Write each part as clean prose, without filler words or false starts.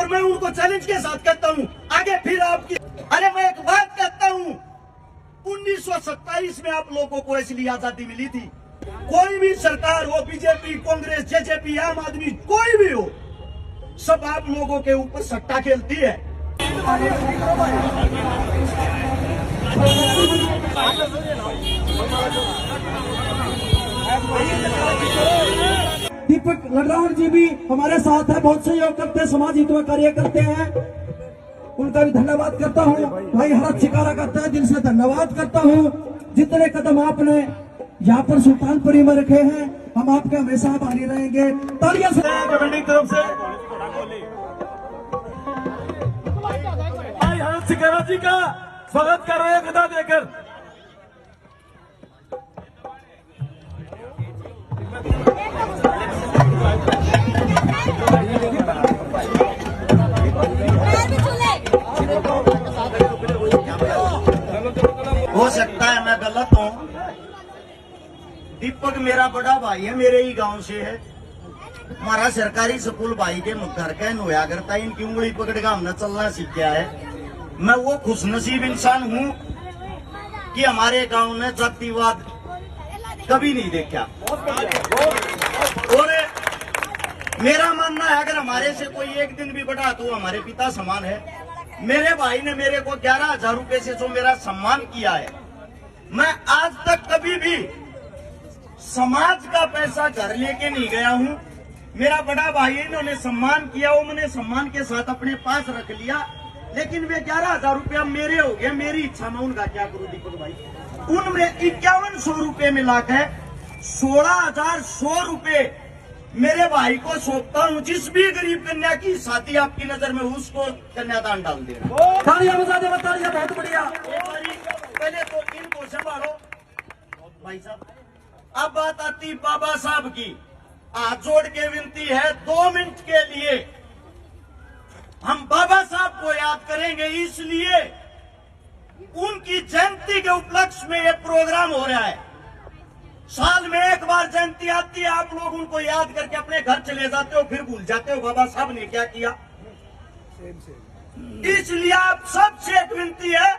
और मैं उनको चैलेंज के साथ कहता हूं आगे फिर आपकी। अरे मैं एक बात कहता हूं, 1927 में आप लोगों को इसलिए आजादी मिली थी। कोई भी सरकार हो, बीजेपी, कांग्रेस, जेजेपी, आम आदमी, कोई भी हो, सब आप लोगों के ऊपर सट्टा खेलती है। दीपक लड्राहट जी भी हमारे साथ है, बहुत सहयोग करते हैं, समाज हित में कार्य करते हैं, उनका भी धन्यवाद करता हूँ। भाई हरत शिकारा करता है, दिल से धन्यवाद करता हूँ। जितने कदम आपने यहाँ पर सुल्तानपुरी में रखे हैं, हम आपके हमेशा आभारी रहेंगे। तालियां से कमेटी की तरफ से भाई हरत शिकारा जी का स्वागत कर रहे हैं गदा देकर। हो सकता है मैं गलत हूं। दीपक मेरा बड़ा भाई है, मेरे ही गांव से है। हमारा सरकारी स्कूल भाई के घर का होया करता है। इनकी उंगली पकड़ के हमने चलना सीख गया है। मैं वो खुशनसीब इंसान हूं कि हमारे गांव ने जातिवाद कभी नहीं देखा। और मेरा मानना है अगर हमारे से कोई एक दिन भी बढ़ा तो हमारे पिता समान है। मेरे भाई ने मेरे को 11,000 रुपए से जो मेरा सम्मान किया है, मैं आज तक कभी भी समाज का पैसा घर लेके नहीं गया हूं। मेरा बड़ा भाई इन्होंने सम्मान किया, वो मैंने सम्मान के साथ अपने पास रख लिया। लेकिन वे 11,000 रुपया मेरे हो गए, मेरी इच्छा में उनका क्या करूं दीपक भाई। उनमें 5100 रुपये मिला के 16,100 रुपये मेरे भाई को सौंपता हूं। जिस भी गरीब कन्या की शादी आपकी नजर में उसको कन्यादान डाल देना। तालियां बजा दे, तालियां, बहुत बढ़िया। पहले तो इनको संभालो भाई साहब। अब बात आती बाबा साहब की। हाथ जोड़ के विनती है 2 मिनट के लिए हम बाबा साहब को याद करेंगे। इसलिए उनकी जयंती के उपलक्ष्य में यह प्रोग्राम हो रहा है। साल में एक बार जयंती आती है, आप लोग उनको याद करके अपने घर चले जाते हो, फिर भूल जाते हो बाबा साहब ने क्या किया। इसलिए आप सबसे एक विनती है,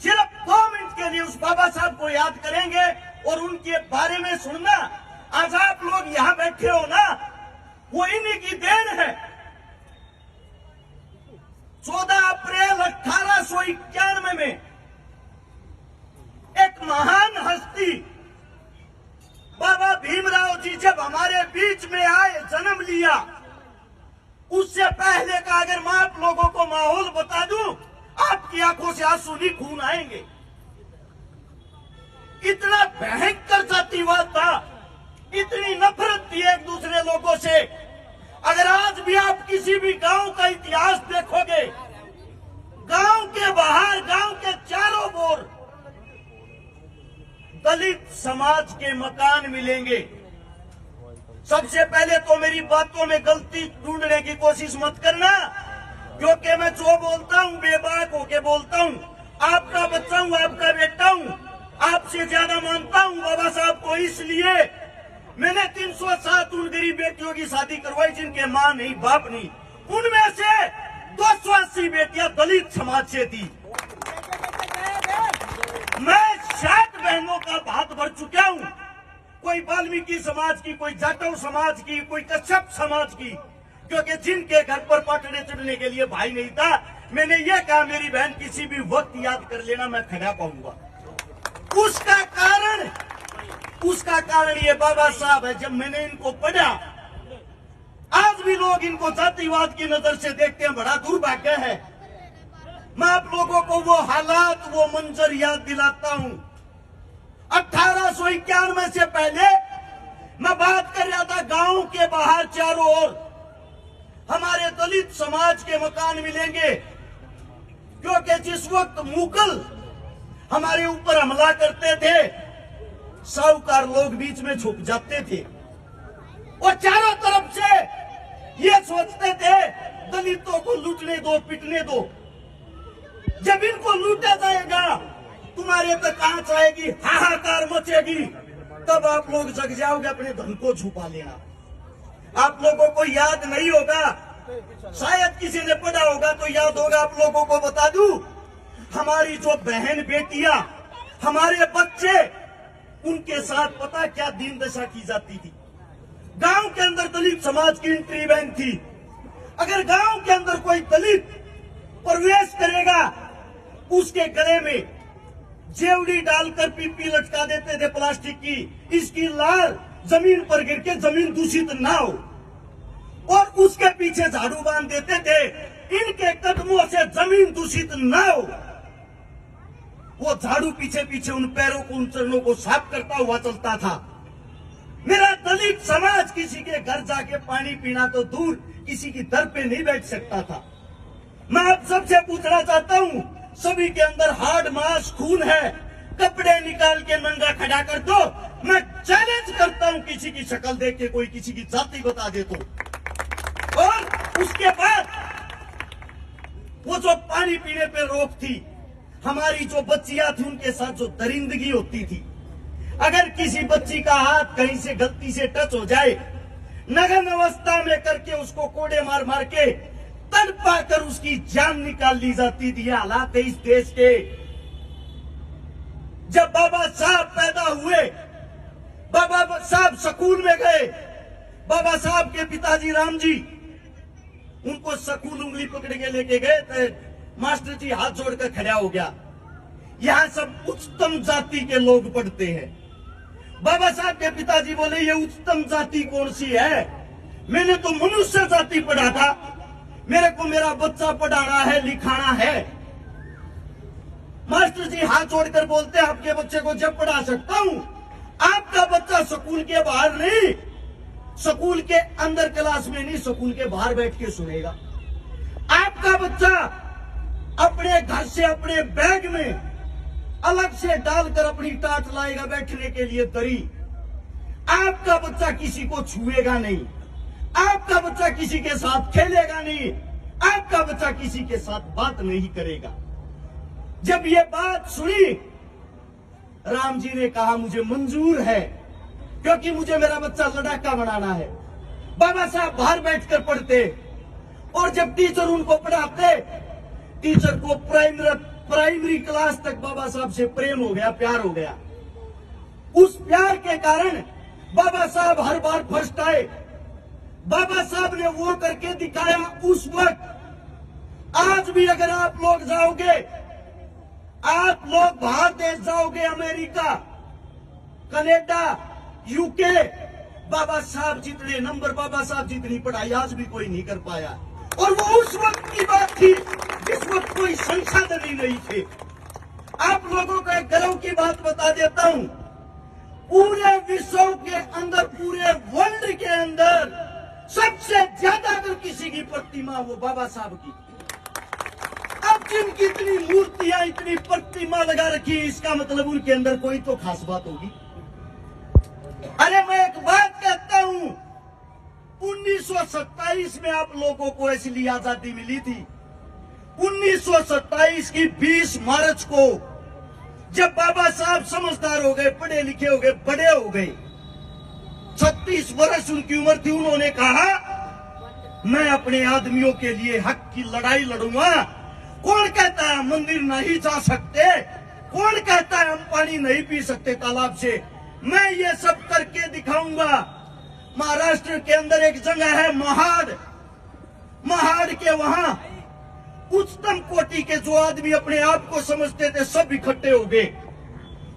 सिर्फ 2 मिनट के लिए उस बाबा साहब को याद करेंगे और उनके बारे में सुनना। आज आप लोग यहाँ बैठे हो ना, वो इन्हीं की देन है। 14 अप्रैल 1891 में एक महान हस्ती बाबा भीमराव जी जब हमारे बीच में आए, जन्म लिया, उससे पहले का अगर मैं आप लोगों को माहौल बता दूं, आपकी आंखों से आंसू नहीं खून आएंगे। इतना भयंकर जातिवाद था, इतनी नफरत थी एक दूसरे लोगों से। अगर आज भी आप किसी भी गांव का इतिहास देखोगे, गांव के बाहर, गांव के चारों ओर दलित समाज के मकान मिलेंगे। सबसे पहले तो मेरी बातों में गलती ढूंढने की कोशिश मत करना, क्योंकि मैं जो बोलता हूं बेबाक होके बोलता हूं। आपका बच्चा हूं, आपका बेटा हूं, आपसे ज्यादा मानता हूं बाबा साहब को। इसलिए मैंने 307 उन गरीब बेटियों की शादी करवाई जिनके मां नहीं, बाप नहीं। उनमें से 280 बेटियां दलित समाज से थी। मैं 60 बहनों का भात भर चुका हूं, कोई वाल्मीकि समाज की, कोई जाटव समाज की, कोई कश्यप समाज की, क्योंकि जिनके घर पर पटने चढ़ने के लिए भाई नहीं था, मैंने ये कहा मेरी बहन किसी भी वक्त याद कर लेना, मैं खड़ा पाऊंगा। उसका कारण ये बाबा साहब है। जब मैंने इनको पढ़ा, आज भी लोग इनको जातिवाद की नजर से देखते हैं, बड़ा दुर्भाग्य है। मैं आप लोगों को वो हालात, वो मंजर याद दिलाता हूं। 1891 से पहले मैं बात कर रहा था, गांव के बाहर चारों ओर हमारे दलित समाज के मकान मिलेंगे, क्योंकि जिस वक्त मुगल हमारे ऊपर हमला करते थे, साहूकार लोग बीच में छुप जाते थे और चारों तरफ से ये सोचते थे दलितों को लूटने दो, पिटने दो। जब इनको लूटा जाएगा, तुम्हारे तक आंच आएगी, हाहाकार मचेगी, तब आप लोग जग जाओगे, अपने धन को छुपा लेना। आप लोगों को याद नहीं होगा, शायद किसी ने पढ़ा होगा तो याद होगा, आप लोगों को बता दूं, हमारी जो बहन बेटियां, हमारे बच्चे, उनके साथ पता क्या दीन दशा की जाती थी। गांव के अंदर दलित समाज की एंट्री बैन थी। अगर गांव के अंदर कोई दलित प्रवेश करेगा, उसके गले में जेवड़ी डालकर पीपी लटका देते थे प्लास्टिक की, इसकी लाल जमीन पर गिर के जमीन दूषित ना हो, और उसके पीछे झाड़ू बांध देते थे, इनके कदमों से जमीन दूषित ना हो। वो झाड़ू पीछे पीछे उन पैरों को, उन चरणों को साफ करता हुआ चलता था। मेरा दलित समाज किसी के घर जाके पानी पीना तो दूर, किसी की दर पे नहीं बैठ सकता था। मैं आप सबसे पूछना चाहता हूं, सभी के अंदर हार्ड मांस खून है, कपड़े निकाल के नंगा खड़ा कर दो, मैं चैलेंज करता हूं, किसी की शक्ल देख के कोई किसी की जाति बता दे तो। और उसके बाद वो जो पानी पीने पे रोक थी, हमारी जो बच्चियां थी उनके साथ जो दरिंदगी होती थी, अगर किसी बच्ची का हाथ कहीं से गलती से टच हो जाए, नग्न अवस्था में करके उसको कोड़े मार मार के तड़पा कर उसकी जान निकाल ली जाती थी। हालात है इस देश के। जब बाबा साहब पैदा हुए, बाबा साहब स्कूल में गए, बाबा साहब के पिताजी राम जी उनको स्कूल उंगली पकड़ के लेके गए, तो मास्टर जी हाथ जोड़कर खड़ा हो गया। यहां सब उच्चतम जाति के लोग पढ़ते हैं। बाबा साहब के पिताजी बोले, ये उच्चतम जाति कौन सी है? मैंने तो मनुष्य जाति पढ़ा था, मेरे को मेरा बच्चा पढ़ाना है, लिखाना है। मास्टर जी हाथ जोड़कर बोलते हैं, आपके बच्चे को जब पढ़ा सकता हूं, आपका बच्चा स्कूल के बाहर नहीं, स्कूल के अंदर क्लास में नहीं, स्कूल के बाहर बैठ के सुनेगा। आपका बच्चा अपने घर से अपने बैग में अलग से डालकर अपनी टाट लाएगा बैठने के लिए दरी। आपका बच्चा किसी को छुएगा नहीं, आपका बच्चा किसी के साथ खेलेगा नहीं, आपका बच्चा किसी के साथ बात नहीं करेगा। जब ये बात सुनी, राम जी ने कहा मुझे मंजूर है, क्योंकि मुझे मेरा बच्चा लड़ाका बनाना है। बाबा साहब बाहर बैठकर पढ़ते, और जब टीचर उनको पढ़ाते, टीचर को प्राइमरी क्लास तक बाबा साहब से प्रेम हो गया, प्यार हो गया। उस प्यार के कारण बाबा साहब हर बार फर्स्ट आए। बाबा साहब ने वो करके दिखाया उस वक्त। आज भी अगर आप लोग जाओगे, आप लोग बाहर देश जाओगे, अमेरिका, कनाडा, यूके, बाबा साहब जितने नंबर, बाबा साहब जितनी पढ़ाई आज भी कोई नहीं कर पाया। और वो उस वक्त की बात थी जिस वक्त कोई संसाधन ही नहीं थे। आप लोगों को एक गर्व की बात बता देता हूं, पूरे विश्व के अंदर, पूरे वर्ल्ड के अंदर सबसे ज्यादा अगर किसी की प्रतिमा वो बाबा साहब की। अब जिनकी इतनी मूर्तियां, इतनी प्रतिमा लगा रखी है, इसका मतलब उनके अंदर कोई तो खास बात होगी। अरे मैं एक बात कहता हूं, 1927 में आप लोगों को इसलिए आजादी मिली थी। 1927 की 20 मार्च को जब बाबा साहब समझदार हो गए, पढ़े लिखे हो गए, बड़े हो गए, 36 वर्ष उनकी उम्र थी, उन्होंने कहा मैं अपने आदमियों के लिए हक की लड़ाई लड़ूंगा। कौन कहता है मंदिर नहीं जा सकते? कौन कहता है हम पानी नहीं पी सकते तालाब से? मैं ये सब करके दिखाऊंगा। महाराष्ट्र के अंदर एक जगह है महाड़, महाड़ के वहां उच्चतम कोटि के जो आदमी अपने आप को समझते थे सब इकट्ठे हो गए,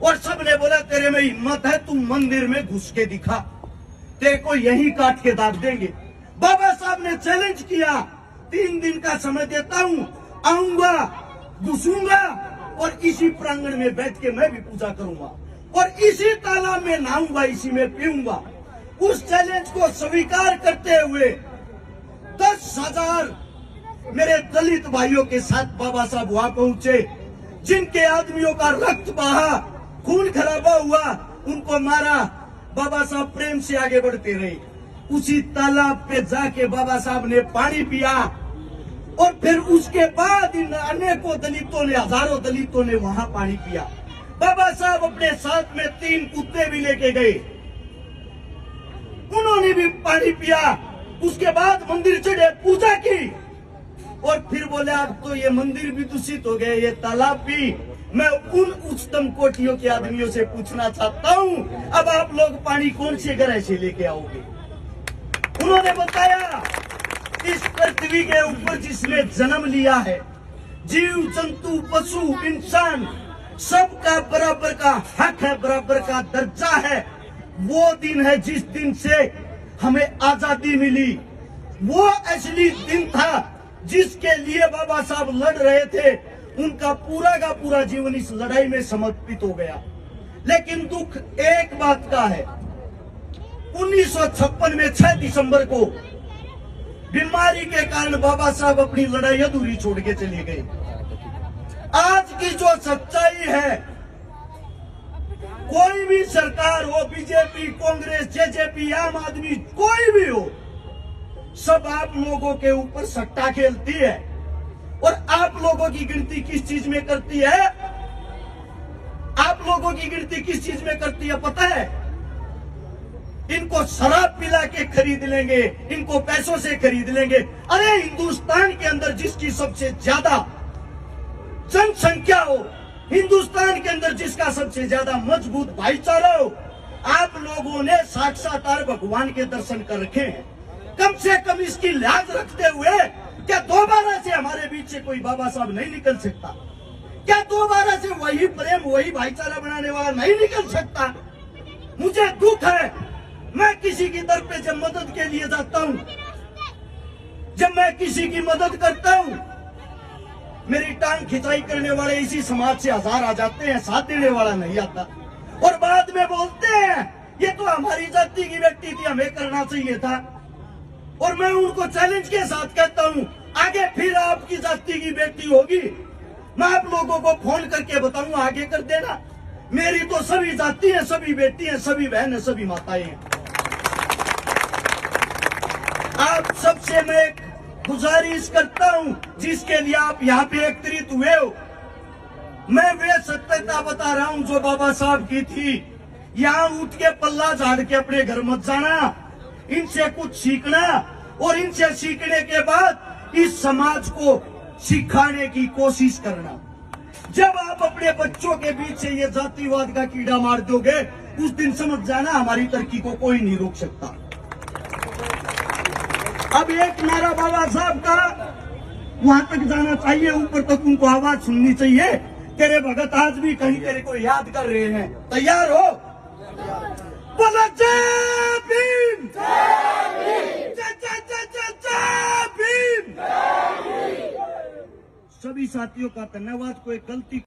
और सब ने बोला तेरे में हिम्मत है, तू मंदिर में घुस के दिखा, तेरे को यहीं काट के दाग देंगे। बाबा साहब ने चैलेंज किया, 3 दिन का समय देता हूं, आऊंगा, घुसूंगा, और इसी प्रांगण में बैठ के मैं भी पूजा करूंगा, और इसी तालाब में नहाऊंगा, इसी में पीऊंगा। उस चैलेंज को स्वीकार करते हुए 10,000 मेरे दलित भाइयों के साथ बाबा साहब वहां पहुंचे। जिनके आदमियों का रक्त बहा, खून खराबा हुआ, उनको मारा, बाबा साहब प्रेम से आगे बढ़ते रहे। उसी तालाब पे जाके बाबा साहब ने पानी पिया, और फिर उसके बाद इन अनेकों दलितों ने, हजारों दलितों ने वहां पानी पिया। बाबा साहब अपने साथ में 3 कुत्ते भी लेके गए, उन्होंने भी पानी पिया। उसके बाद मंदिर चढ़े, पूजा की और फिर बोले अब तो ये मंदिर भी दूषित हो गए, ये तालाब भी। मैं उन उच्चतम कोटियों के आदमियों से पूछना चाहता हूँ, अब आप लोग पानी कौन से ग्रह से लेके आओगे? उन्होंने बताया इस पृथ्वी के ऊपर जिसने जन्म लिया है, जीव जंतु पशु इंसान सबका बराबर का हक है, बराबर का दर्जा है। वो दिन है जिस दिन से हमें आजादी मिली, वो असली दिन था जिसके लिए बाबा साहब लड़ रहे थे। उनका पूरा का पूरा जीवन इस लड़ाई में समर्पित हो गया। लेकिन दुख एक बात का है, 1956 में 6 दिसंबर को बीमारी के कारण बाबा साहब अपनी लड़ाई अधूरी छोड़ के चले गए। आज की जो सच्चाई है, कोई भी सरकार हो, बीजेपी, कांग्रेस, जेजेपी, आम आदमी, कोई भी हो, सब आप लोगों के ऊपर सट्टा खेलती है। और आप लोगों की गिनती किस चीज में करती है? आप लोगों की गिनती किस चीज में करती है पता है? इनको शराब पिला के खरीद लेंगे, इनको पैसों से खरीद लेंगे। अरे हिंदुस्तान के अंदर जिसकी सबसे ज्यादा जनसंख्या हो, हिंदुस्तान के अंदर जिसका सबसे ज्यादा मजबूत भाईचारा हो, आप लोगों ने साक्षात्कार भगवान के दर्शन कर रखे हैं। कम से कम इसकी लाज रखते हुए क्या दोबारा से हमारे बीच से कोई बाबा साहब नहीं निकल सकता? क्या दोबारा से वही प्रेम, वही भाईचारा बनाने वाला नहीं निकल सकता? मुझे दुख है, मैं किसी की दर पे जब मदद के लिए जाता हूं, जब मैं किसी की मदद करता हूं, मेरी टांग खिंचाई करने वाले इसी समाज से 1000 आ जाते हैं, साथ देने वाला नहीं आता। और बाद में बोलते हैं ये तो हमारी जाति की व्यक्ति थी, हमें करना चाहिए था। और मैं उनको चैलेंज के साथ कहता हूं, आगे फिर आपकी जाति की बेटी होगी, मैं आप लोगों को फोन करके बताऊंगा, आगे कर देना। मेरी तो सभी जाति है, सभी बेटी है, सभी बहन है, सभी माताएं हैं। आप सबसे मैं गुजारिश करता हूं, जिसके लिए आप यहाँ पे एकत्रित हुए हो, मैं वे सत्यता बता रहा हूं जो बाबा साहब की थी। यहाँ उठ के पल्ला झाड़ के अपने घर मत जाना, इनसे कुछ सीखना और इनसे सीखने के बाद इस समाज को सिखाने की कोशिश करना। जब आप अपने बच्चों के बीच से ये जातिवाद का कीड़ा मार दोगे, उस दिन समझ जाना हमारी तरक्की को कोई नहीं रोक सकता। अब एक नारा बाबा साहब का वहां तक जाना चाहिए, ऊपर तक उनको आवाज सुननी चाहिए। तेरे भगत आज भी कहीं तेरे को याद कर रहे हैं, तैयार हो? बोलो जय भीम, जय जय जय जय जय भीम। सभी साथियों का धन्यवाद। कोई गलती